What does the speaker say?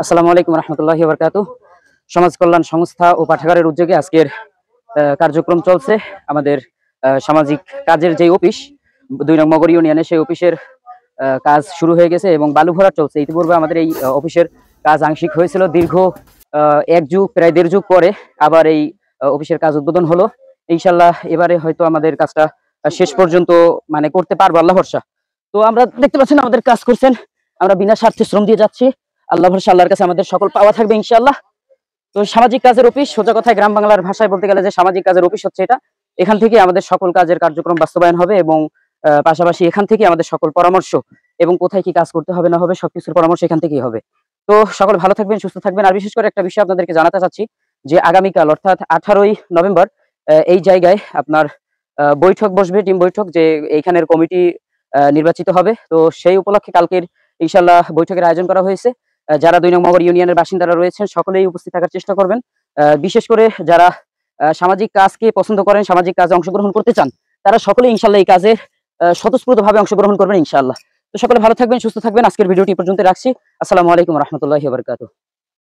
আসসালামু আলাইকুম রহমতুল্লাহি ওয়া বারাকাতুহু। সমাজ কল্যাণ সংস্থা ও পাঠাগারের উদ্যোগে আজকের কার্যক্রম চলছে। আমাদের সামাজিক কাজের যে অফিস ২ নং মগর ইউনিয়নে, সেই অফিসের কাজ শুরু হয়ে গেছে এবং বালু ভরা চলছে। ইতিপূর্বে আমাদের এই অফিসের কাজ আংশিক হয়েছিল। দীর্ঘ ১ যুগ প্রায় ১.৫ যুগ পরে আবার এই অফিসের কাজ উদ্বোধন হলো। ইনশাআল্লাহ এবারে হয়তো আমাদের কাজটা শেষ পর্যন্ত মানে করতে পারবো, আল্লাহ ভরসা। তো আমরা দেখতে পাচ্ছেন আমাদের কাজ করছেন, আমরা বিনা স্বার্থে শ্রম দিয়ে যাচ্ছি। আল্লাহ ভরসা, আল্লাহর কাছে আমাদের সকল পাওয়া থাকবে ইনশাআল্লাহ। তো সামাজিক কাজের অফিস, সোজা কথায় গ্রাম বাংলার ভাষায় বলতে গেলে যে সামাজিক কাজের অফিস হচ্ছে এটা। এখান থেকে আমাদের সকল কাজের কার্যক্রম বাস্তবায়ন হবে এবং পাশাপাশি এখান থেকে আমাদের সকল পরামর্শ এবং কোথায় কি কাজ করতে হবে না হবে সবকিছুর পরামর্শ এখান থেকেই হবে। তো সকল ভালো থাকবেন, সুস্থ থাকবেন। আর বিশেষ করে একটা বিষয় আপনাদেরকে জানাতে চাচ্ছি যে আগামীকাল অর্থাৎ 18ই নভেম্বর এই জায়গায় আপনার বৈঠক বসবে, টিম বৈঠক, যে এইখানের কমিটি নির্বাচিত হবে। তো সেই উপলক্ষে কালকের ইনশাআল্লাহ বৈঠকের আয়োজন করা হয়েছে। যারা ২ নং মগর ইউনিয়নের বাসিন্দারা রয়েছেন সকলেই উপস্থিত থাকার চেষ্টা করবেন। বিশেষ করে যারা সামাজিক কাজকে পছন্দ করেন, সামাজিক কাজে অংশগ্রহণ করতে চান, তারা সকলেই ইনশাআল্লাহ এই কাজে স্বতঃস্ফূর্তভাবে অংশগ্রহণ করবেন ইনশাআল্লাহ। তো সকলে ভালো থাকবেন, সুস্থ থাকবেন। আজকের ভিডিওটি পর্যন্ত রাখছি। আসসালামু আলাইকুম রহমতুল্লাহি ওয়া বারাকাতুহু।